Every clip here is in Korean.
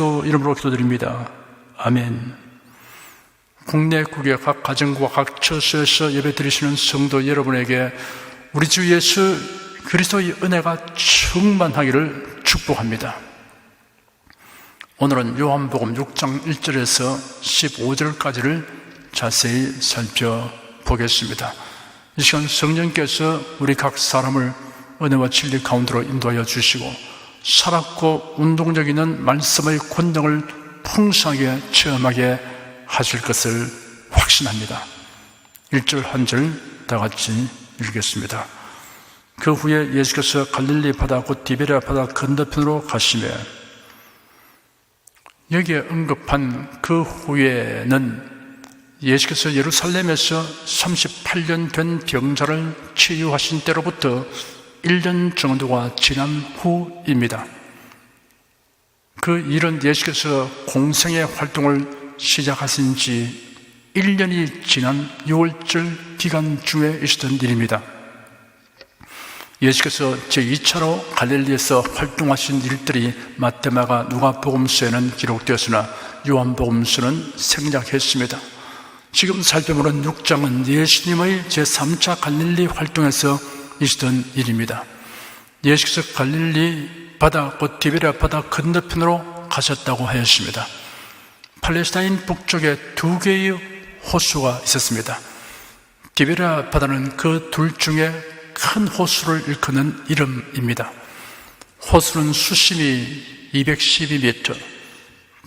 또 이름으로 기도드립니다. 아멘. 국내 국외 각 가정과 각 처소에서 예배드리시는 성도 여러분에게 우리 주 예수 그리스도의 은혜가 충만하기를 축복합니다. 오늘은 요한복음 6장 1절에서 15절까지를 자세히 살펴보겠습니다. 이 시간 성령께서 우리 각 사람을 은혜와 진리 가운데로 인도하여 주시고 살았고 운동적인 말씀의 권능을 풍성하게 체험하게 하실 것을 확신합니다. 1절 한 절 다 같이 읽겠습니다. 그 후에 예수께서 갈릴리 바다 곧 디베랴 바다 건너편으로 가시매, 여기에 언급한 그 후에는 예수께서 예루살렘에서 38년 된 병자를 치유하신 때로부터 1년 정도가 지난 후입니다. 그 일은 예수께서 공생의 활동을 시작하신 지 1년이 지난 6월절 기간 중에 있었던 일입니다. 예수께서 제2차로 갈릴리에서 활동하신 일들이 마태마가 누가복음서에는 기록되었으나 요한복음서는 생략했습니다. 지금 살펴보는 6장은 예수님의 제3차 갈릴리 활동에서 있었던 일입니다. 예수께서 갈릴리 바다 곧 디베랴 바다 건너편으로 가셨다고 하였습니다. 팔레스타인 북쪽에 두 개의 호수가 있었습니다. 디베랴 바다는 그 둘 중에 큰 호수를 일컫는 이름입니다. 호수는 수심이 212m,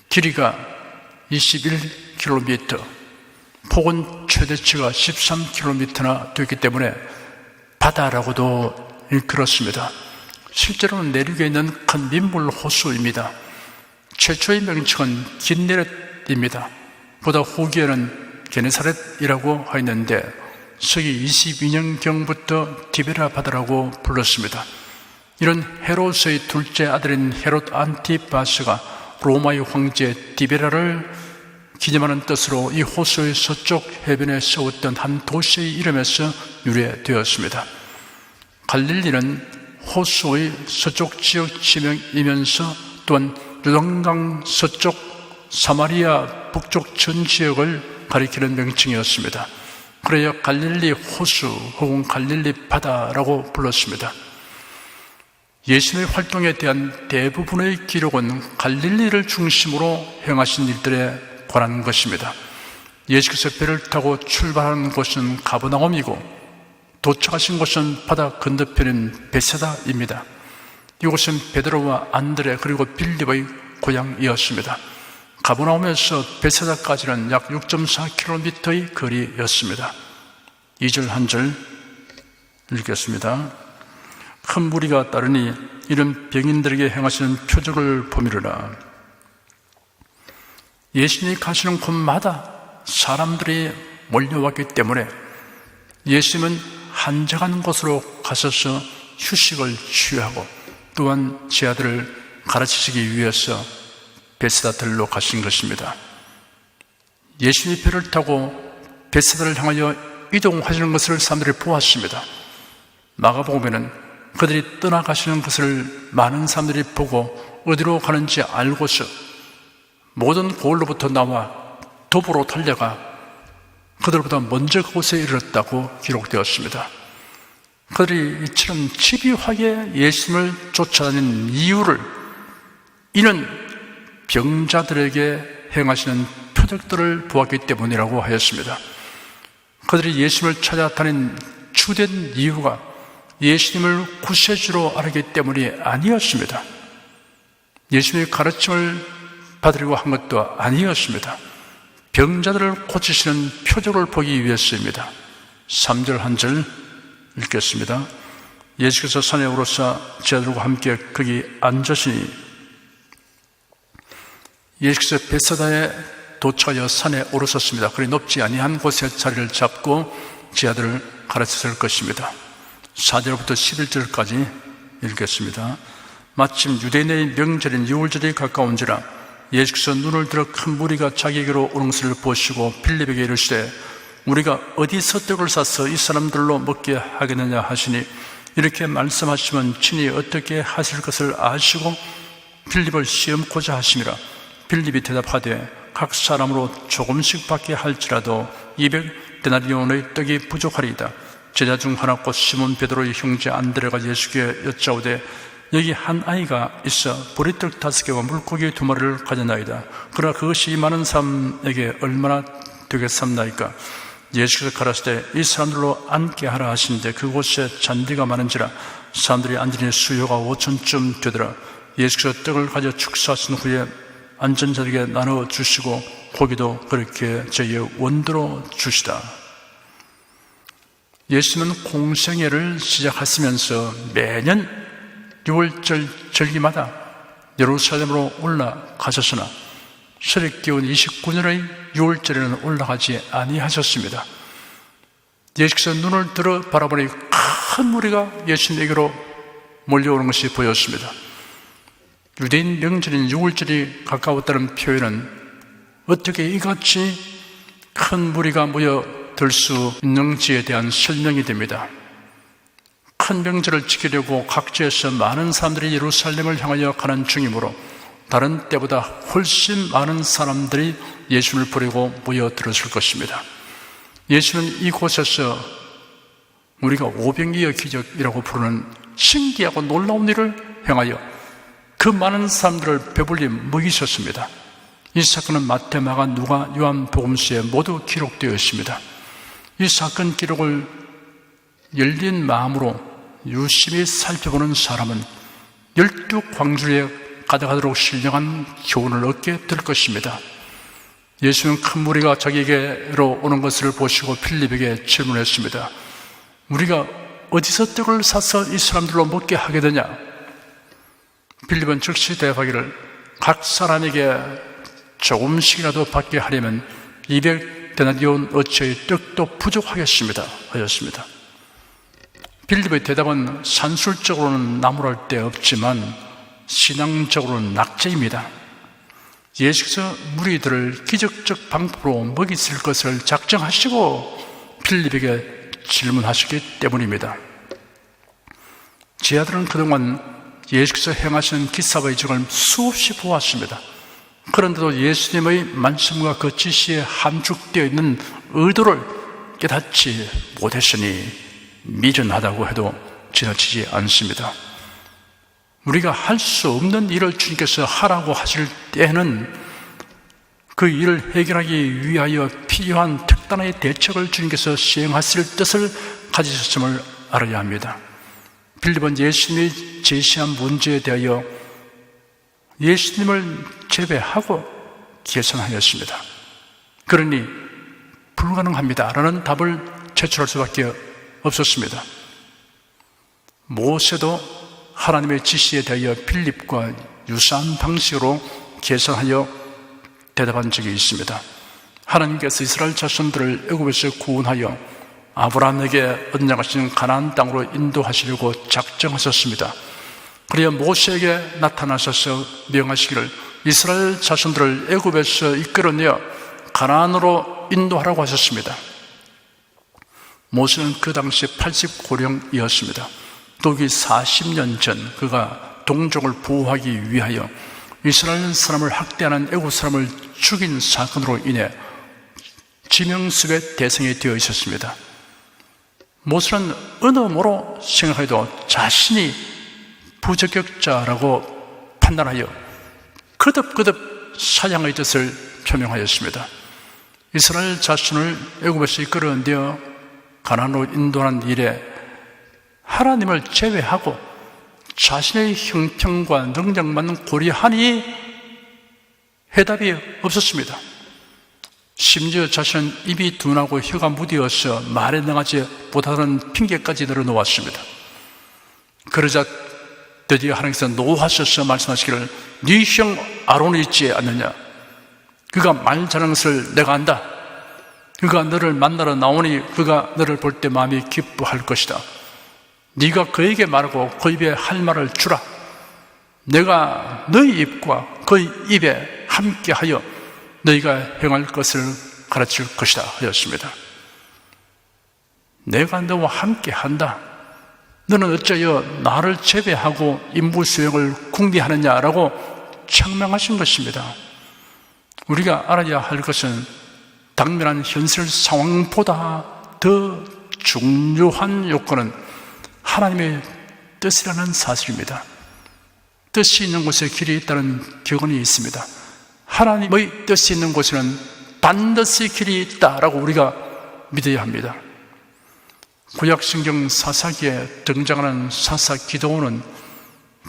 길이가 21km, 폭은 최대치가 13km나 되기 때문에 바다라고도 일컬었습니다. 실제로는 내륙에 있는 큰 민물 호수입니다. 최초의 명칭은 긴네렛입니다. 보다 후기에는 게네사렛이라고 하였는데 서기 22년경부터 디베랴 바다라고 불렀습니다. 이런 헤롯의 둘째 아들인 헤롯 안티바스가 로마의 황제 디베랴를 기념하는 뜻으로 이 호수의 서쪽 해변에 세웠던 한 도시의 이름에서 유래되었습니다. 갈릴리는 호수의 서쪽 지역 지명이면서 또한 요단강 서쪽 사마리아 북쪽 전 지역을 가리키는 명칭이었습니다. 그래야 갈릴리 호수 혹은 갈릴리 바다라고 불렀습니다. 예수님의 활동에 대한 대부분의 기록은 갈릴리를 중심으로 행하신 일들에 관한 것입니다. 예수께서 배를 타고 출발하는 곳은 가버나움이고 도착하신 곳은 바다 건너편인 베세다입니다. 이곳은 베드로와 안드레 그리고 빌립의 고향이었습니다. 가버나움에서 베세다까지는 약 6.4km의 거리였습니다. 2절 한 절 읽겠습니다. 큰 무리가 따르니 이런 병인들에게 행하시는 표적을 보미르라. 예수님이 가시는 곳마다 사람들이 몰려왔기 때문에 예수님은 한적한 곳으로 가셔서 휴식을 취하고 또한 제 아들을 가르치시기 위해서 베세다들로 가신 것입니다. 예수님이 배를 타고 베세다를 향하여 이동하시는 것을 사람들이 보았습니다. 마가복음에는 그들이 떠나가시는 것을 많은 사람들이 보고 어디로 가는지 알고서 모든 고을로부터 나와 도보로 달려가 그들보다 먼저 그곳에 이르렀다고 기록되었습니다. 그들이 이처럼 집요하게 예수님을 쫓아다니는 이유를 이는 병자들에게 행하시는 표적들을 보았기 때문이라고 하였습니다. 그들이 예수님을 찾아다닌 주된 이유가 예수님을 구세주로 알기 때문이 아니었습니다. 예수님의 가르침을 받으려고 한 것도 아니었습니다. 병자들을 고치시는 표적을 보기 위해서입니다. 3절 한 절 읽겠습니다. 예수께서 산에 오르사 제자들과 함께 거기 앉으시니 예수께서 베세다에 도착하여 산에 오르셨습니다. 그리 높지 아니한 곳에 자리를 잡고 제자들을 가르쳤을 것입니다. 4절부터 11절까지 읽겠습니다. 마침 유대인의 명절인 유월절이 가까운지라 예수께서 눈을 들어 큰 무리가 자기에게로 오는 것을 보시고 빌립에게 이르시되 우리가 어디서 떡을 사서 이 사람들로 먹게 하겠느냐 하시니 이렇게 말씀하시면 친히 어떻게 하실 것을 아시고 빌립을 시험코자 하심이라. 빌립이 대답하되 각 사람으로 조금씩 받게 할지라도 200데나리온의 떡이 부족하리이다. 제자 중 하나 곧 시몬 베드로의 형제 안드레가 예수께 여짜오되 여기 한 아이가 있어 보리떡 5개와 물고기 2마리를 가졌나이다. 그러나 그것이 이 많은 사람에게 얼마나 되겠삼나이까? 예수께서 가라사대 이 사람들로 앉게 하라 하시는데 그곳에 잔디가 많은지라 사람들이 앉으니 수요가 5,000쯤 되더라. 예수께서 떡을 가져 축사하신 후에 앉은 자에게 나눠 주시고 고기도 그렇게 저희의 원도로 주시다. 예수님은 공생애를 시작하시면서 매년 6월절 절기마다 예루살렘으로 올라가셨으나 세례기원 29년의 6월절에는 올라가지 아니하셨습니다. 예수께서 눈을 들어 바라보니 큰 무리가 예수님에게로 몰려오는 것이 보였습니다. 유대인 명절인 6월절이 가까웠다는 표현은 어떻게 이같이 큰 무리가 모여들 수 있는지에 대한 설명이 됩니다. 큰 명절을 지키려고 각지에서 많은 사람들이 예루살렘을 향하여 가는 중이므로 다른 때보다 훨씬 많은 사람들이 예수님을 보려고 모여들었을 것입니다. 예수는 이곳에서 우리가 오병이어 기적이라고 부르는 신기하고 놀라운 일을 행하여 그 많은 사람들을 배불리 먹이셨습니다. 이 사건은 마태, 마가, 누가, 요한 복음서에 모두 기록되어 있습니다. 이 사건 기록을 열린 마음으로 유심히 살펴보는 사람은 12광주에 가득하도록 신령한 교훈을 얻게 될 것입니다. 예수는 큰 무리가 자기에게로 오는 것을 보시고 필립에게 질문했습니다. 우리가 어디서 떡을 사서 이 사람들로 먹게 하게 되냐? 필립은 즉시 대답하기를 각 사람에게 조금씩이라도 받게 하려면 200데나리온 어치의 떡도 부족하겠습니다 하였습니다. 필립의 대답은 산술적으로는 나무랄 데 없지만 신앙적으로는 낙제입니다. 예수께서 무리들을 기적적 방법으로 먹이실 것을 작정하시고 필립에게 질문하시기 때문입니다. 제 아들은 그동안 예수께서 행하신 기사와 이적을 수없이 보았습니다. 그런데도 예수님의 말씀과 그 지시에 함축되어 있는 의도를 깨닫지 못했으니 미련하다고 해도 지나치지 않습니다. 우리가 할 수 없는 일을 주님께서 하라고 하실 때에는 그 일을 해결하기 위하여 필요한 특단의 대책을 주님께서 시행하실 뜻을 가지셨음을 알아야 합니다. 빌립은 예수님이 제시한 문제에 대하여 예수님을 제외하고 계산하였습니다. 그러니 불가능합니다 라는 답을 제출할 수밖에 없었습니다. 모세도 하나님의 지시에 대하여 필립과 유사한 방식으로 계산하여 대답한 적이 있습니다. 하나님께서 이스라엘 자손들을 애굽에서 구원하여 아브라함에게 언약하신 가나안 땅으로 인도하시려고 작정하셨습니다. 그래야 모세에게 나타나셔서 명하시기를 이스라엘 자손들을 애굽에서 이끌어내어 가나안으로 인도하라고 하셨습니다. 모세는 그 당시 80고령이었습니다. 도기 40년 전 그가 동족을 보호하기 위하여 이스라엘 사람을 학대하는 애굽 사람을 죽인 사건으로 인해 지명습의 대상이 되어 있었습니다. 모세는 어느 모로 생각해도 자신이 부적격자라고 판단하여 거듭거듭 사양의 뜻을 표명하였습니다. 이스라엘 자손을 애굽에서 이끌어내어 가나안으로 인도하는 일에 하나님을 제외하고 자신의 형편과 능력만 고려하니 해답이 없었습니다. 심지어 자신은 입이 둔하고 혀가 무디어서 말에 능하지 못하는 핑계까지 늘어놓았습니다. 그러자 드디어 하나님께서 노하셔서 말씀하시기를 네 형 아론이 있지 않느냐? 그가 말 잘하는 것을 내가 안다. 그가 너를 만나러 나오니 그가 너를 볼 때 마음이 기뻐할 것이다. 네가 그에게 말하고 그 입에 할 말을 주라. 내가 너희 입과 그 입에 함께하여 너희가 행할 것을 가르칠 것이다 하였습니다. 내가 너와 함께한다. 너는 어찌하여 나를 제외하고 임무 수행을 궁리하느냐라고 책망하신 것입니다. 우리가 알아야 할 것은 당면한 현실 상황보다 더 중요한 요건은 하나님의 뜻이라는 사실입니다. 뜻이 있는 곳에 길이 있다는 격언이 있습니다. 하나님의 뜻이 있는 곳에는 반드시 길이 있다라고 우리가 믿어야 합니다. 구약성경 사사기에 등장하는 사사 기드온은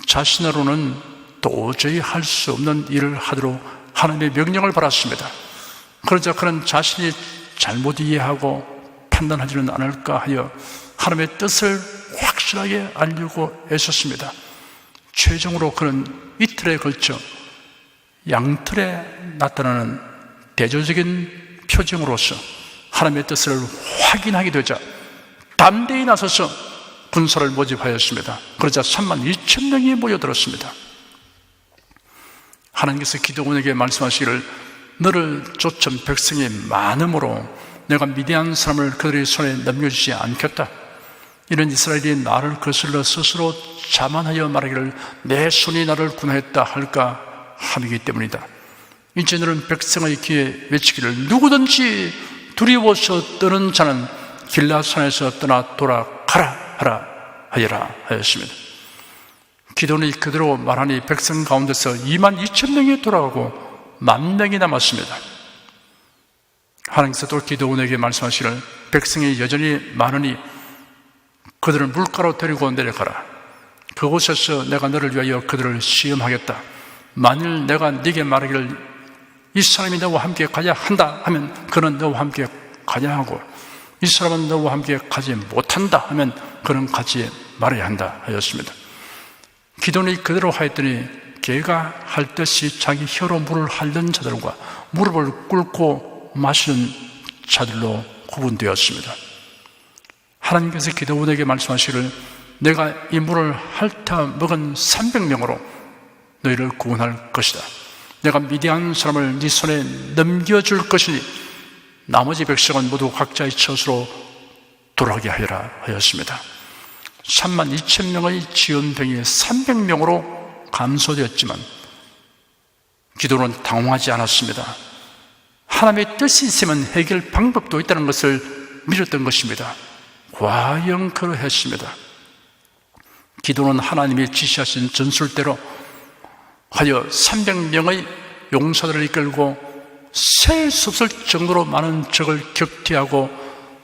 자신으로는 도저히 할 수 없는 일을 하도록 하나님의 명령을 받았습니다. 그러자 그는 자신이 잘못 이해하고 판단하지는 않을까 하여 하나님의 뜻을 확실하게 알려고 애썼습니다. 최종으로 그는 이틀에 걸쳐 양틀에 나타나는 대조적인 표징으로서 하나님의 뜻을 확인하게 되자 담대히 나서서 군사를 모집하였습니다. 그러자 32,000명이 모여들었습니다. 하나님께서 기드온에게 말씀하시기를 너를 쫓은 백성이 많음으로 내가 미디안 사람을 그들의 손에 넘겨주지 않겠다. 이런 이스라엘이 나를 거슬러 스스로 자만하여 말하기를 내 손이 나를 군하였다 할까 함이기 때문이다. 이제 너는 백성의 귀에 외치기를 누구든지 두려워서 떠는 자는 길라산에서 떠나 돌아가라 하라 하여라 하였습니다. 기드온이 그대로 말하니 백성 가운데서 22,000명이 돌아가고 10,000명이 남았습니다. 하나님께서 또 기드온에게 말씀하시기를 백성이 여전히 많으니 그들을 물가로 데리고 내려가라. 그곳에서 내가 너를 위하여 그들을 시험하겠다. 만일 내가 네게 말하기를 이 사람이 너와 함께 가야 한다 하면 그는 너와 함께 가야 하고 이 사람은 너와 함께 가지 못한다 하면 그는 가지 말아야 한다 하였습니다. 기드온이 그대로 하였더니 개가 핥듯이 자기 혀로 물을 핥는 자들과 무릎을 꿇고 마시는 자들로 구분되었습니다. 하나님께서 기드온에게 말씀하시기를 내가 이 물을 핥아 먹은 300명으로 너희를 구원할 것이다. 내가 미디안 사람을 네 손에 넘겨줄 것이니 나머지 백성은 모두 각자의 처소로 돌아가게 하여라 하였습니다. 32,000명의 지원병이 300명으로 감소되었지만 기드온은 당황하지 않았습니다. 하나님의 뜻이 있으면 해결 방법도 있다는 것을 믿었던 것입니다. 과연 그러했습니다. 기드온은 하나님이 지시하신 전술대로 하여 300명의 용사들을 이끌고 셀 수 없을 정도로 많은 적을 격퇴하고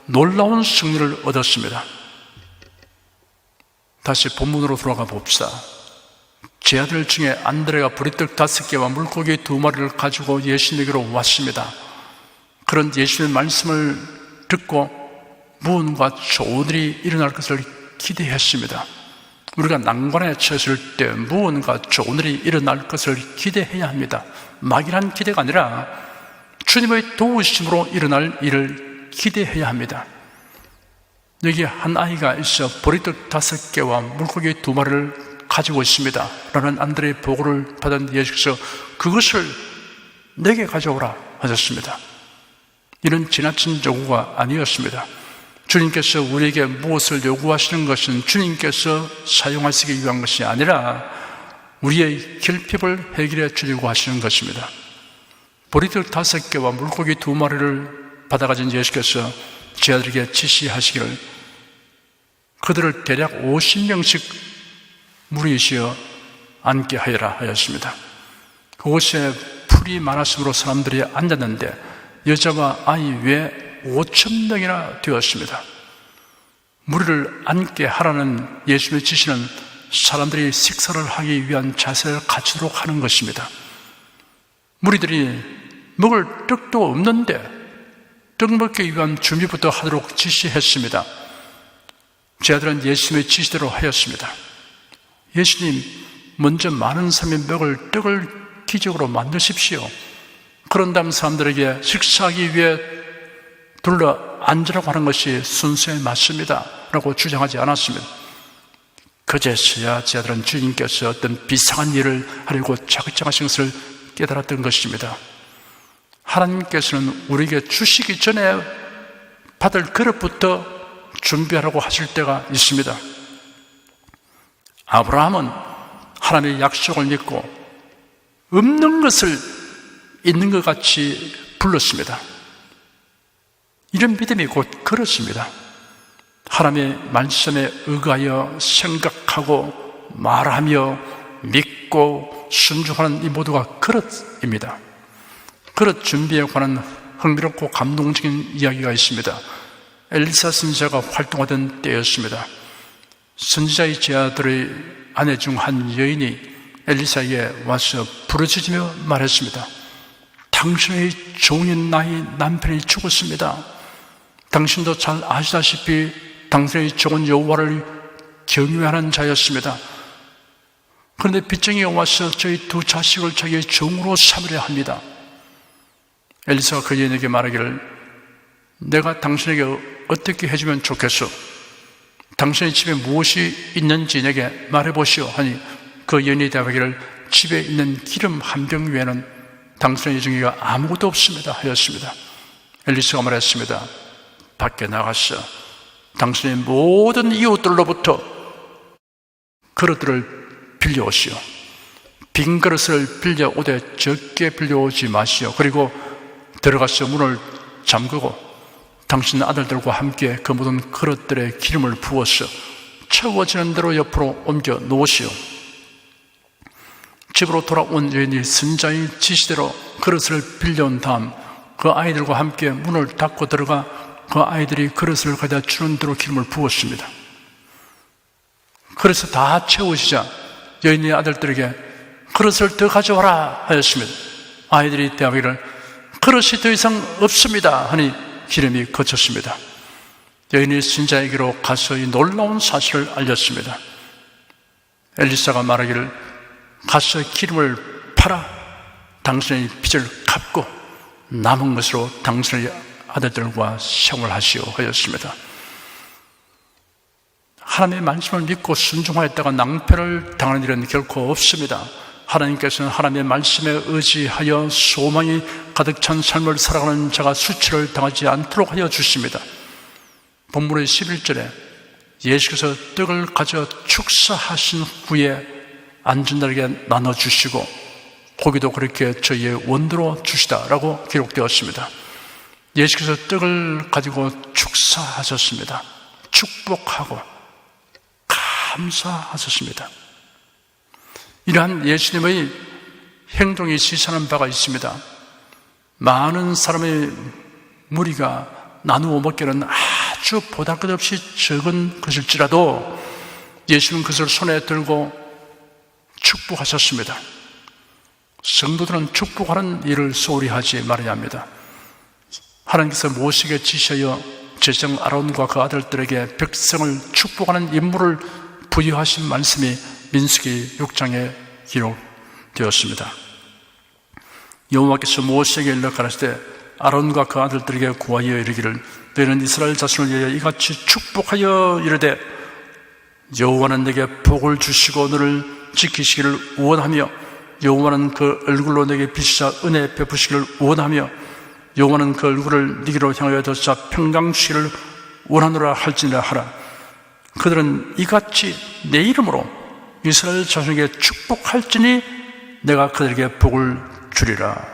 놀라운 승리를 얻었습니다. 다시 본문으로 돌아가 봅시다. 제 아들 중에 안드레가 보리떡 5개와 물고기 2마리를 가지고 예수님에게로 왔습니다. 그런 예수님의 말씀을 듣고 무언가 좋은 일이 일어날 것을 기대했습니다. 우리가 난관에 처했을 때 무언가 좋은 일이 일어날 것을 기대해야 합니다. 막연한 기대가 아니라 주님의 도우심으로 일어날 일을 기대해야 합니다. 여기 한 아이가 있어 보리떡 5개와 물고기 2마리를 가지고 있습니다 라는 안드레의 보고를 받은 예수께서 그것을 내게 가져오라 하셨습니다. 이는 지나친 요구가 아니었습니다. 주님께서 우리에게 무엇을 요구하시는 것은 주님께서 사용하시기 위한 것이 아니라 우리의 결핍을 해결해 주려고 하시는 것입니다. 보리떡 5개와 물고기 2마리를 받아가진 예수께서 제 아들에게 지시하시기를 그들을 대략 50명씩 무리시어 앉게 하여라 하였습니다. 그곳에 풀이 많았으므로 사람들이 앉았는데 여자와 아이 외에 5,000명이나 되었습니다. 무리를 앉게 하라는 예수님의 지시는 사람들이 식사를 하기 위한 자세를 갖추도록 하는 것입니다. 무리들이 먹을 떡도 없는데 떡 먹기 위한 준비부터 하도록 지시했습니다. 제 아들은 예수님의 지시대로 하였습니다. 예수님, 먼저 많은 사람이 먹을 떡을 기적으로 만드십시오. 그런 다음 사람들에게 식사하기 위해 둘러 앉으라고 하는 것이 순서에 맞습니다 라고 주장하지 않았습니다. 그제서야 제 아들은 주님께서 어떤 비상한 일을 하려고 자극하신 것을 깨달았던 것입니다. 하나님께서는 우리에게 주시기 전에 받을 그릇부터 준비하라고 하실 때가 있습니다. 아브라함은 하나님의 약속을 믿고 없는 것을 있는 것 같이 불렀습니다. 이런 믿음이 곧 그렇습니다. 하나님의 말씀에 의하여 생각하고 말하며 믿고 순종하는 이 모두가 그릇입니다. 그릇 준비에 관한 흥미롭고 감동적인 이야기가 있습니다. 엘리사 선지자가 활동하던 때였습니다. 선지자의 제아들의 아내 중 한 여인이 엘리사에게 와서 부르짖으며 말했습니다. 당신의 종인 나의 남편이 죽었습니다. 당신도 잘 아시다시피 당신의 종은 여호와를 경외하는 자였습니다. 그런데 빚쟁이가 와서 저희 두 자식을 자기의 종으로 삼으려 합니다. 엘리사가 그 여인에게 말하기를 내가 당신에게 어떻게 해주면 좋겠소? 당신의 집에 무엇이 있는지 내게 말해보시오 하니 그 여인이 대답하기를 집에 있는 기름 한 병 외에는 당신의 여종이가 아무것도 없습니다 하였습니다. 엘리사가 말했습니다. 밖에 나가서 당신의 모든 이웃들로부터 그릇들을 빌려오시오. 빈 그릇을 빌려오되 적게 빌려오지 마시오. 그리고 들어가서 문을 잠그고 당신 아들들과 함께 그 모든 그릇들에 기름을 부어서 채워지는 대로 옆으로 옮겨 놓으시오. 집으로 돌아온 여인이 선지자의 지시대로 그릇을 빌려온 다음 그 아이들과 함께 문을 닫고 들어가 그 아이들이 그릇을 가져다 주는 대로 기름을 부었습니다. 그래서 다 채우시자 여인의 아들들에게 그릇을 더 가져와라 하였습니다. 아이들이 대답하기를 그릇이 더 이상 없습니다 하니 기름이 거쳤습니다. 여인이 선지자에게로 가서 이 놀라운 사실을 알렸습니다. 엘리사가 말하기를 가서 기름을 팔아 당신의 빚을 갚고 남은 것으로 당신의 아들들과 생활하시오 하였습니다. 하나님의 말씀을 믿고 순종하였다가 낭패를 당하는 일은 결코 없습니다. 하나님께서는 하나님의 말씀에 의지하여 소망이 가득 찬 삶을 살아가는 자가 수치를 당하지 않도록 하여 주십니다. 본문의 11절에 예수께서 떡을 가져 축사하신 후에 앉은 자에게 나눠주시고 고기도 그렇게 저희의 원도로 주시다라고 기록되었습니다. 예수께서 떡을 가지고 축사하셨습니다. 축복하고 감사하셨습니다. 이러한 예수님의 행동이 시사하는 바가 있습니다. 많은 사람의 무리가 나누어 먹기는 아주 보잘것없이 적은 것일지라도 예수님은 그것을 손에 들고 축복하셨습니다. 성도들은 축복하는 일을 소홀히 하지 말아야 합니다. 하나님께서 모세에게 지시하여 제사장 아론과 그 아들들에게 백성을 축복하는 임무를 부여하신 말씀이 민수기 6장에 기록되었습니다. 여호와께서 모세에게 일러 가라사대 아론과 그 아들들에게 구하여 이르기를 너희는 이스라엘 자손을 위하여 이같이 축복하여 이르되 여호와는 내게 복을 주시고 너를 지키시기를 원하며 여호와는 그 얼굴로 내게 비추사 은혜 베푸시기를 원하며 여호와는 그 얼굴을 네게로 향하여 더사 평강 주시기를 원하노라 할지니라 하라. 그들은 이같이 내 이름으로 이스라엘 자손에게 축복할지니 내가 그들에게 복을 주리라.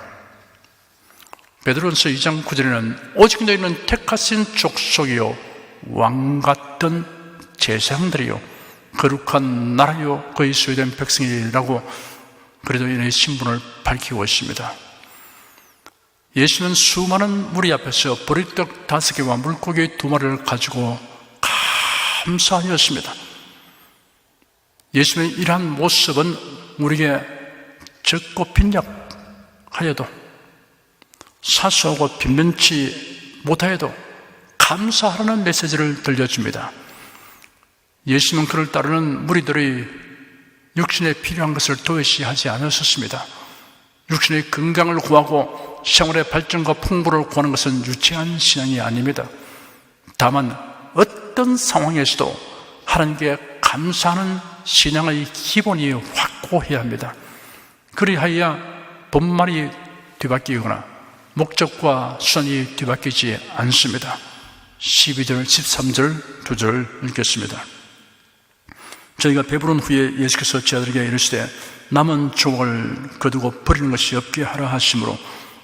베드로전서 2장 9절에는 오직 너희는 택하신 족속이요 왕같은 제사장들이요 거룩한 나라요 그의 소유된 백성이라고 그래도 이의 신분을 밝히고 있습니다. 예수는 수많은 무리 앞에서 보리떡 5개와 물고기 2마리를 가지고 감사하였습니다. 예수님의 이러한 모습은 우리에게 적고 빈약하여도 사소하고 빈면치 못하여도 감사하라는 메시지를 들려줍니다. 예수님은 그를 따르는 무리들의 육신에 필요한 것을 도외시하지 않으셨습니다. 육신의 건강을 구하고 생활의 발전과 풍부를 구하는 것은 유치한 신앙이 아닙니다. 다만 어떤 상황에서도 하나님께 감사하는 신앙의 기본이 확고해야 합니다. 그리하여 본말이 뒤바뀌거나 목적과 수단이 뒤바뀌지 않습니다. 12절, 13절, 2절 읽겠습니다. 저희가 배부른 후에 예수께서 제자들에게 이르시되 남은 조각을 거두고 버리는 것이 없게 하라 하심으로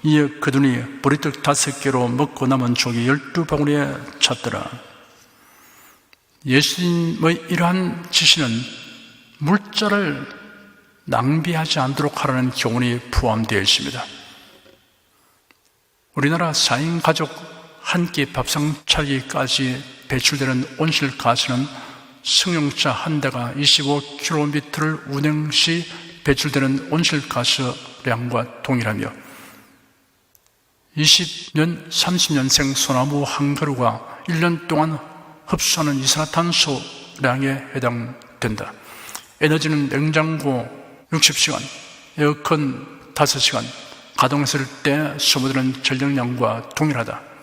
이에 거두니 보리떡 5개로 먹고 남은 조각이 12바구니에 찼더라. 예수님의 이러한 지시는 물자를 낭비하지 않도록 하라는 교훈이 포함되어 있습니다. 우리나라 4인 가족 한 끼 밥상 차리기까지 배출되는 온실가스는 승용차 한 대가 25km를 운행 시 배출되는 온실가스량과 동일하며 20년, 30년생 소나무 한 그루가 1년 동안 흡수하는 이산화탄소량에 해당된다. 에너지는 냉장고 60시간, 에어컨 5시간, 가동했을 때 소모되는 전력량과 동일하다.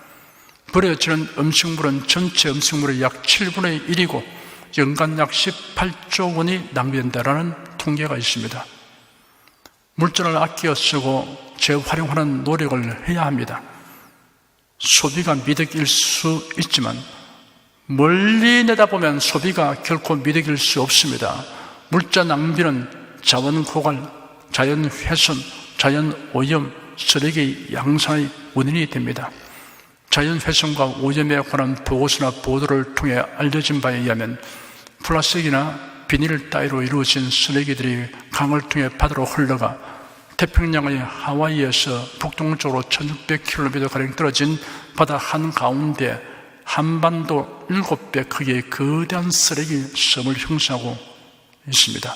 버려지는 음식물은 전체 음식물의 약 7분의 1이고 연간 약 18조 원이 낭비된다라는 통계가 있습니다. 물자를 아껴 쓰고 재활용하는 노력을 해야 합니다. 소비가 미덕일 수 있지만 멀리 내다보면 소비가 결코 미덕일 수 없습니다. 물자 낭비는 자원 고갈, 자연 훼손, 자연 오염, 쓰레기 양산의 원인이 됩니다. 자연 훼손과 오염에 관한 보고서나 보도를 통해 알려진 바에 의하면 플라스틱이나 비닐 따위로 이루어진 쓰레기들이 강을 통해 바다로 흘러가 태평양의 하와이에서 북동쪽으로 1600km가량 떨어진 바다 한가운데 한반도 7배 크기의 거대한 쓰레기 섬을 형성하고 있습니다.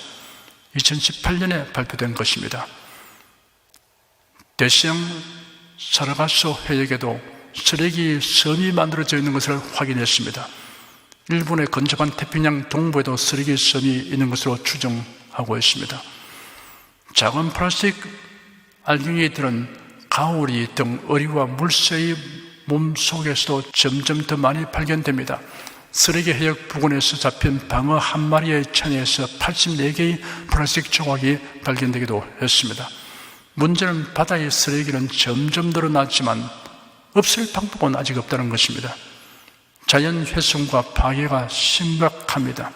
2018년에 발표된 것입니다. 대서양 사라가스 해역에도 쓰레기 섬이 만들어져 있는 것을 확인했습니다. 일본의 근접한 태평양 동부에도 쓰레기 섬이 있는 것으로 추정하고 있습니다. 작은 플라스틱 알갱이들은 가오리 등 어리와 물새의 몸속에서도 점점 더 많이 발견됩니다. 쓰레기 해역 부근에서 잡힌 방어 한 마리의 천에서 84개의 플라스틱 조각이 발견되기도 했습니다. 문제는 바다의 쓰레기는 점점 늘어났지만 없앨 방법은 아직 없다는 것입니다. 자연 훼손과 파괴가 심각합니다.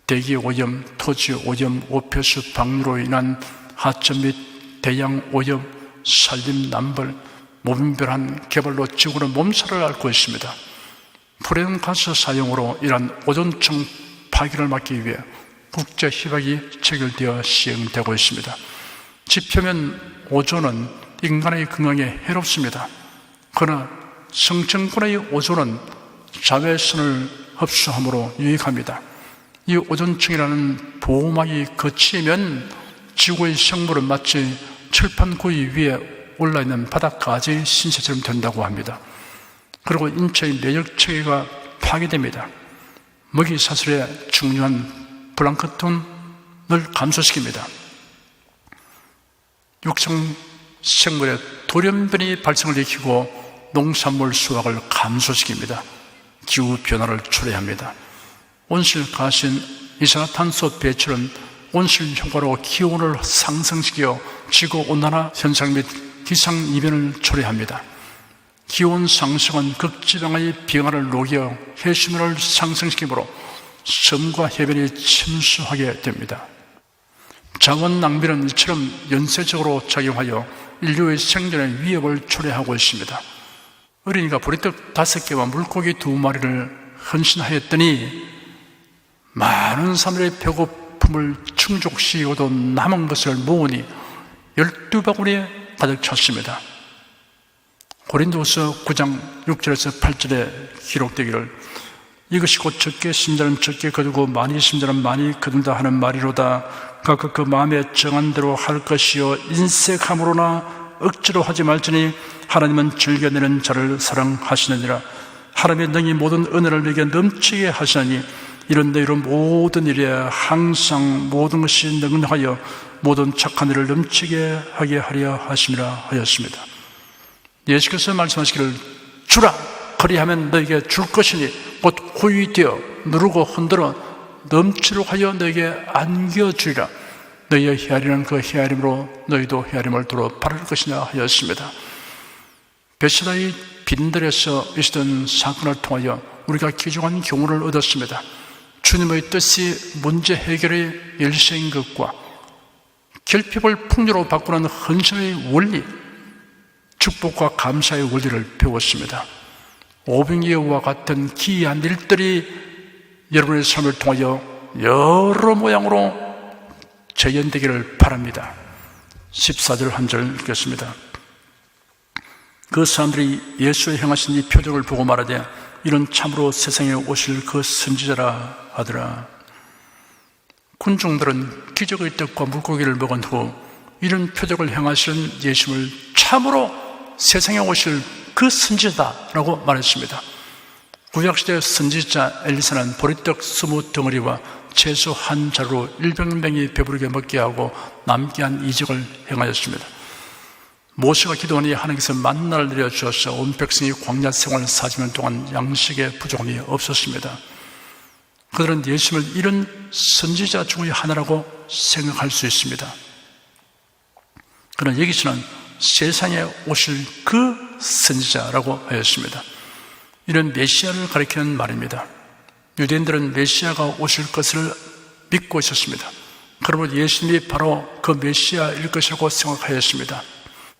대기 오염, 토지 오염, 오폐수 방류로 인한 하천 및 대양 오염, 산림 남벌, 무분별한 개발로 지구는 몸살을 앓고 있습니다. 프레온가스 사용으로 이러한 오존층 파괴를 막기 위해 국제협약이 체결되어 시행되고 있습니다. 지표면 오존은 인간의 건강에 해롭습니다. 그러나 성층권의 오존은 자외선을 흡수함으로 유익합니다. 이 오존층이라는 보호막이 거치면 지구의 생물은 마치 철판 구이 위에 올라있는 바닷가지의 신세처럼 된다고 합니다. 그리고 인체의 면역체계가 파괴됩니다. 먹이 사슬의 중요한 플랑크톤을 감소시킵니다. 육성 생물의 돌연변이 발생을 일으키고 농산물 수확을 감소시킵니다. 기후변화를 초래합니다. 온실가스인 이산화탄소 배출은 온실 효과로 기온을 상승시켜 지구온난화 현상 및 기상이변을 초래합니다. 기온 상승은 극지방의 빙하를 녹여 해수면을 상승시키므로 섬과 해변이 침수하게 됩니다. 자원 낭비는 이처럼 연쇄적으로 작용하여 인류의 생존에 위협을 초래하고 있습니다. 어린이가 보리떡 5개와 물고기 2마리를 헌신하였더니 많은 사람들의 배고픔을 충족시키고도 남은 것을 모으니 12바구니에 가득 찼습니다. 고린도후서 9장 6절에서 8절에 기록되기를 이것이 곧 적게 신 자는 적게 거두고 많이 신 자는 많이 거둔다 하는 말이로다. 각각 그 마음에 정한 대로 할 것이요 인색함으로나 억지로 하지 말지니 하나님은 즐겨내는 자를 사랑하시느니라. 하나님의 능히 모든 은혜를 내게 넘치게 하시나니 이런 너희로 모든 일에 항상 모든 것이 능력하여 모든 착한 일을 넘치게 하게 하려 하심이라 하였습니다. 예수께서 말씀하시기를 주라 그리하면 너에게 줄 것이니 곧 후이되어 누르고 흔들어 넘치도록 하여 너에게 안겨주리라. 너희의 헤아리는 그 헤아림으로 너희도 헤아림을 도로 바를 것이냐 하였습니다. 베세다의 빈들에서 있었던 사건을 통하여 우리가 귀중한 교훈을 얻었습니다. 주님의 뜻이 문제 해결의 열쇠인 것과 결핍을 풍요로 바꾸는 헌신의 원리, 축복과 감사의 원리를 배웠습니다. 오병이어와 같은 기이한 일들이 여러분의 삶을 통하여 여러 모양으로 재현되기를 바랍니다. 14절 한 절 읽겠습니다. 그 사람들이 예수의 행하신 이 표적을 보고 말하되 이는 참으로 세상에 오실 그 선지자라 하더라. 군중들은 기적의 떡과 물고기를 먹은 후 이런 표적을 행하신 예수를 참으로 세상에 오실 그 선지자라고 말했습니다. 구약시대 선지자 엘리사는 보리떡 20덩어리와 채소 한 자루로 100명이 배부르게 먹게 하고 남게 한 이적을 행하였습니다. 모세가 기도하니 하나님께서 만나를 내려주어서 온 백성이 광야 생활 40년 동안 양식에 부족함이 없었습니다. 그들은 예수님을 이런 선지자 중의 하나라고 생각할 수 있습니다. 그러나 여기서는 세상에 오실 그 선지자라고 하였습니다. 이런 메시아를 가리키는 말입니다. 유대인들은 메시아가 오실 것을 믿고 있었습니다. 그러므로 예수님이 바로 그 메시아일 것이라고 생각하였습니다.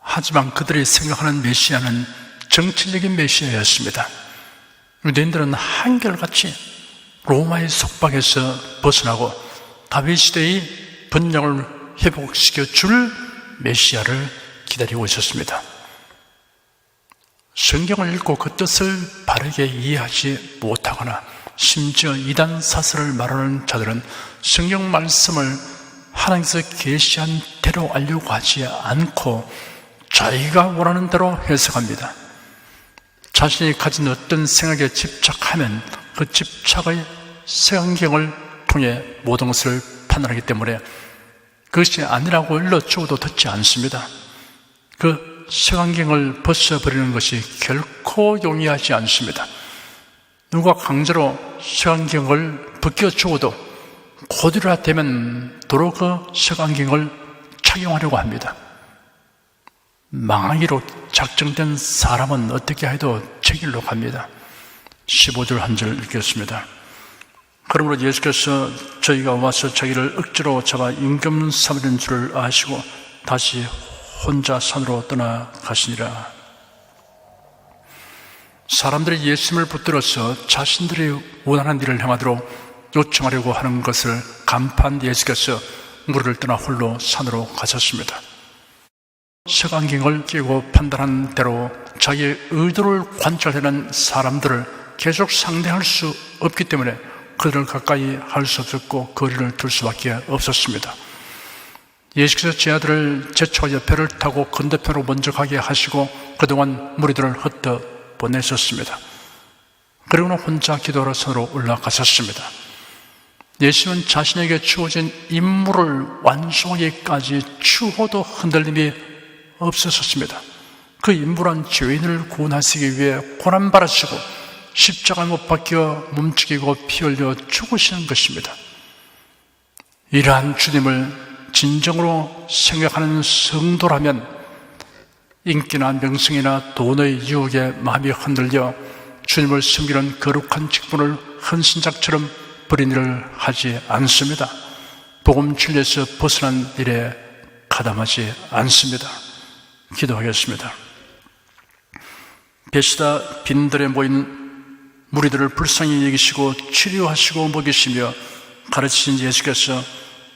하지만 그들이 생각하는 메시아는 정치적인 메시아였습니다. 유대인들은 한결같이 로마의 속박에서 벗어나고 다윗 시대의 번영을 회복시켜 줄 메시아를 기다리고 있었습니다. 성경을 읽고 그 뜻을 바르게 이해하지 못하거나 심지어 이단 사설을 말하는 자들은 성경 말씀을 하나님께서 계시한 대로 알려고 하지 않고 자기가 원하는 대로 해석합니다. 자신이 가진 어떤 생각에 집착하면 그 집착의 색안경을 통해 모든 것을 판단하기 때문에 그것이 아니라고 일러주어도 듣지 않습니다. 그 색안경을 벗어버리는 것이 결코 용이하지 않습니다. 누가 강제로 색안경을 벗겨주어도 고디라 되면 도로 그 색안경을 착용하려고 합니다. 망하기로 작정된 사람은 어떻게 해도 저길로 갑니다. 15절 한 절 읽겠습니다. 그러므로 예수께서 저희가 와서 자기를 억지로 잡아 임금 삼으려는 줄을 아시고 다시 혼자 산으로 떠나가시니라. 사람들이 예수님을 붙들어서 자신들이 원하는 일을 행하도록 요청하려고 하는 것을 간파한 예수께서 무리를 떠나 홀로 산으로 가셨습니다. 색안경을 끼고 판단한 대로 자기의 의도를 관찰하는 사람들을 계속 상대할 수 없기 때문에 그들을 가까이 할 수 없었고 거리를 둘 수밖에 없었습니다. 예수께서 제 아들을 제쳐와 배를 타고 건너편으로 먼저 가게 하시고 그동안 무리들을 흩어 보내셨습니다. 그리고는 혼자 기도하러 산으로 올라가셨습니다. 예수는 자신에게 주어진 임무를 완수하기까지 추호도 흔들림이 없으셨습니다. 그 임무란 죄인을 구원하시기 위해 고난받으시고 십자가에 못 박혀 몸죽이고 피 흘려 죽으시는 것입니다. 이러한 주님을 진정으로 생각하는 성도라면 인기나 명성이나 돈의 유혹에 마음이 흔들려 주님을 섬기는 거룩한 직분을 헌신작처럼 버린 일을 하지 않습니다. 복음 진리에서 벗어난 일에 가담하지 않습니다. 기도하겠습니다. 배시다 빈들에 모인 무리들을 불쌍히 여기시고 치료하시고 먹이시며 가르치신 예수께서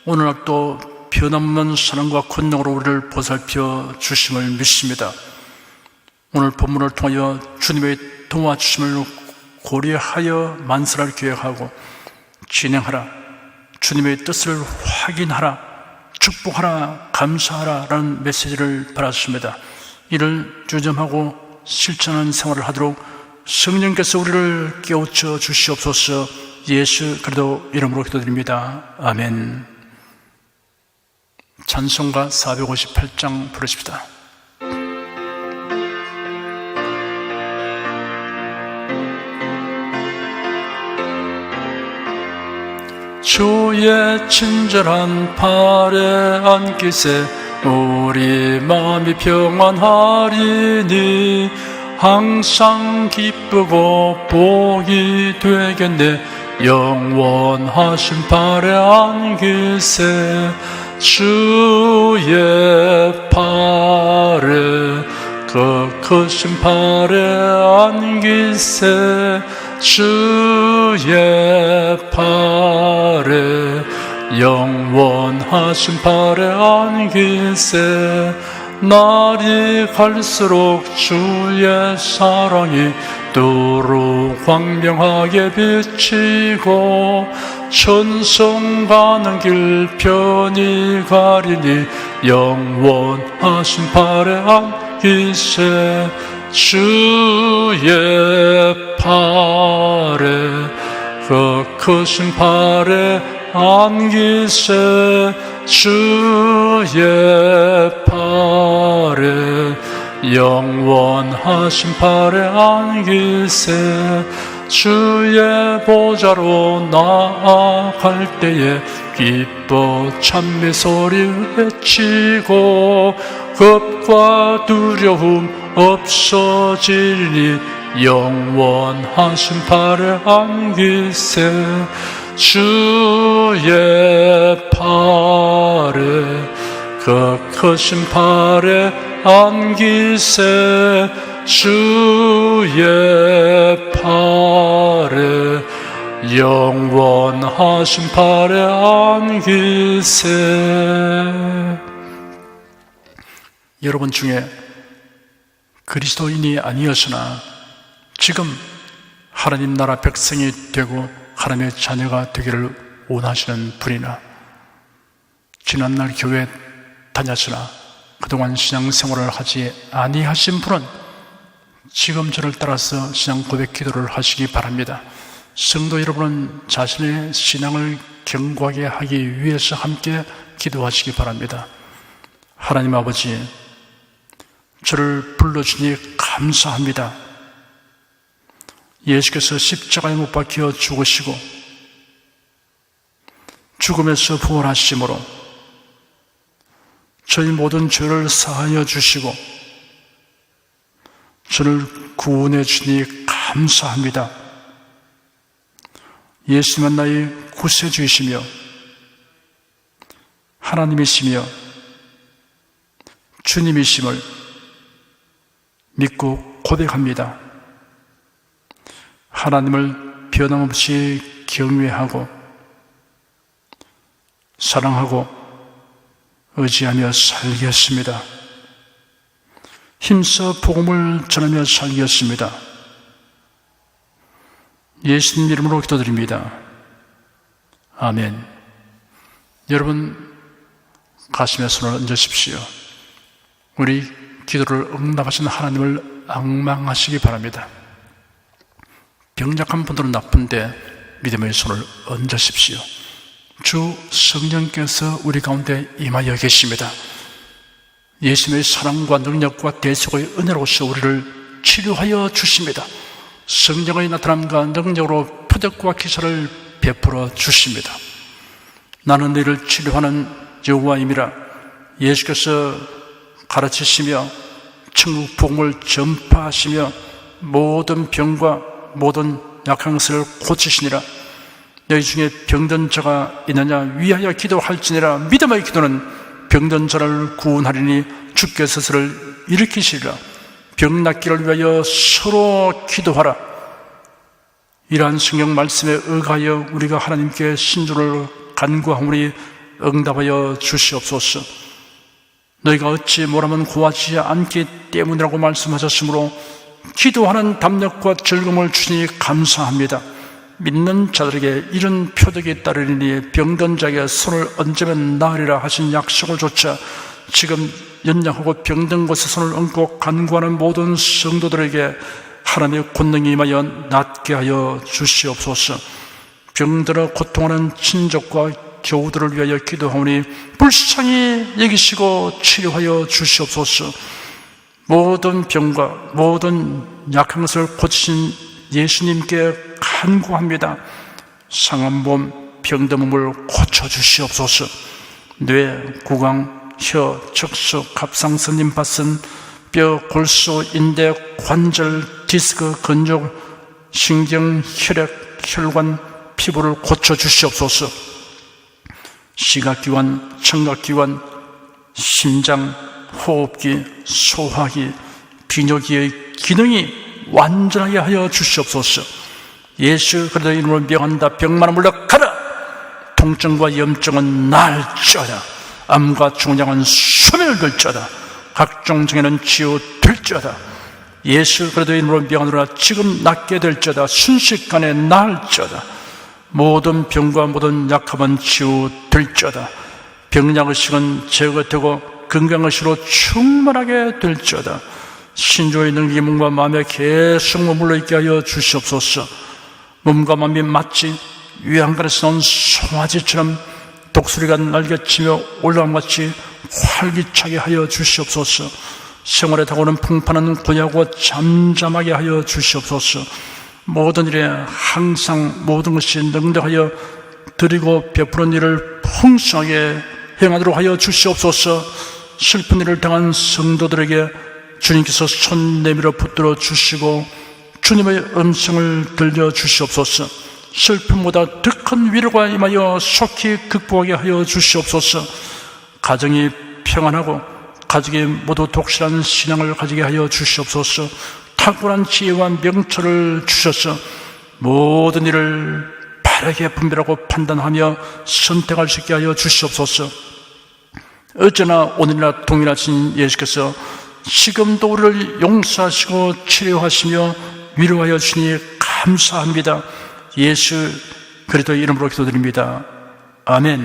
오늘날도 변함없는 사랑과 권능으로 우리를 보살펴 주심을 믿습니다. 오늘 본문을 통하여 주님의 도와주심을 고려하여 만사를 계획하고 진행하라, 주님의 뜻을 확인하라, 축복하라, 감사하라 라는 메시지를 받았습니다. 이를 주점하고 실천하는 생활을 하도록 성령께서 우리를 깨우쳐 주시옵소서. 예수 그리스도 이름으로 기도드립니다. 아멘. 찬송가 458장 부르십시다. 주의 친절한 팔에 안기세 우리 마음이 평안하리니 항상 기쁘고 복이 되겠네 영원하신 팔에 안기세 주의 팔에 그 크신 팔에 안기세 주의 팔에 영원하신 팔에 안기세 날이 갈수록 주의 사랑이 두루 광명하게 비치고 천성 가는 길 편히 가리니 영원하신 팔에 안기세 주의 팔에 그 크신 팔에 안기세 주의 팔에 영원하신 팔에 안기세 주의 보좌로 나아갈 때에 기뻐 찬미 소리 외치고 겁과 두려움 없어지니 영원하신 팔에 안기세 주의 팔에 그 크신 팔에 안기세 주의 팔에 영원하신 팔에 안기세. 여러분 중에 그리스도인이 아니었으나 지금 하나님 나라 백성이 되고 하나님의 자녀가 되기를 원하시는 분이나 지난날 교회 다녔으나 그동안 신앙생활을 하지 아니하신 분은 지금 저를 따라서 신앙 고백 기도를 하시기 바랍니다. 성도 여러분은 자신의 신앙을 견고하게 하기 위해서 함께 기도하시기 바랍니다. 하나님 아버지, 저를 불러주니 감사합니다. 예수께서 십자가에 못 박혀 죽으시고 죽음에서 부활하심으로 저희 모든 죄를 사하여 주시고 저를 구원해 주니 감사합니다. 예수님은 나의 구세주이시며 하나님이시며 주님이심을 믿고 고백합니다. 하나님을 변함없이 경외하고 사랑하고 의지하며 살겠습니다. 힘써 복음을 전하며 살겠습니다. 예수님 이름으로 기도드립니다. 아멘. 여러분 가슴에 손을 얹으십시오. 우리 기도를 응답하신 하나님을 앙망하시기 바랍니다. 병약한 분들은 나쁜데 믿음의 손을 얹으십시오. 주 성령께서 우리 가운데 임하여 계십니다. 예수님의 사랑과 능력과 대속의 은혜로서 우리를 치료하여 주십니다. 성령의 나타남과 능력으로 표적과 기사를 베풀어 주십니다. 나는 너희를 치료하는 여호와임이라 예수께서 가르치시며 천국 복음을 전파하시며 모든 병과 모든 약한 것을 고치시니라. 너희 중에 병든 자가 있느냐 위하여 기도할지니라. 믿음의 기도는 병든 자를 구원하리니 주께서 스스로를 일으키시리라. 병 낫기를 위하여 서로 기도하라. 이러한 성경 말씀에 의하여 우리가 하나님께 신주를 간구하오니 응답하여 주시옵소서. 너희가 어찌 뭐라면 구하지 않기 때문이라고 말씀하셨으므로 기도하는 담력과 즐거움을 주시니 감사합니다. 믿는 자들에게 이런 표적이 따르리니 병든 자에게 손을 얹으면 나으리라 하신 약속을 조차 지금 연약하고 병든 곳에 손을 얹고 간구하는 모든 성도들에게 하나님의 권능이 임하여 낫게 하여 주시옵소서. 병들어 고통하는 친족과 교우들을 위하여 기도하오니 불쌍히 여기시고 치료하여 주시옵소서. 모든 병과 모든 약한 것을 고치신 예수님께 간구합니다. 상한 몸, 병든 몸을 고쳐주시옵소서. 뇌, 구강, 혀, 척수, 갑상선, 림파선, 뼈, 골수, 인대, 관절, 디스크, 근육, 신경, 혈액, 혈관, 피부를 고쳐주시옵소서. 시각기관, 청각기관, 심장, 호흡기, 소화기, 비뇨기의 기능이 완전하게 하여 주시옵소서. 예수 그리스도의 이름으로 명한다. 병만은 물러가라. 통증과 염증은 날지어다. 암과 중량은 소멸을 될지어다. 각종 장애는 치유될지어다. 예수 그리스도의 이름으로 명하노라. 지금 낫게 될지어다. 순식간에 나을지어다. 모든 병과 모든 약함은 치유될지어다. 병약의식은 제거되고 건강의식으로 충만하게 될지어다. 신조의 능력이 몸과 마음에 계속 머물러 있게 하여 주시옵소서. 몸과 마음이 마치 위안간에서 나온 송아지처럼 독수리가 날개치며 올라간같이 활기차게 하여 주시옵소서. 생활에 다가오는 풍파는 고요하고 잠잠하게 하여 주시옵소서. 모든 일에 항상 모든 것이 능력하여 드리고 베푸는 일을 풍성하게 행하도록 하여 주시옵소서. 슬픈 일을 당한 성도들에게 주님께서 손 내밀어 붙들어 주시고 주님의 음성을 들려 주시옵소서. 슬픔보다 더 큰 위로가 임하여 속히 극복하게 하여 주시옵소서. 가정이 평안하고 가족이 모두 독실한 신앙을 가지게 하여 주시옵소서. 탁월한 지혜와 명철을 주셔서 모든 일을 바르게 분별하고 판단하며 선택할 수 있게 하여 주시옵소서. 어제나 오늘이나 동일하신 예수께서 지금도 우리를 용서하시고 치료하시며 위로하여 주시니 감사합니다. 예수 그리스도의 이름으로 기도드립니다. 아멘.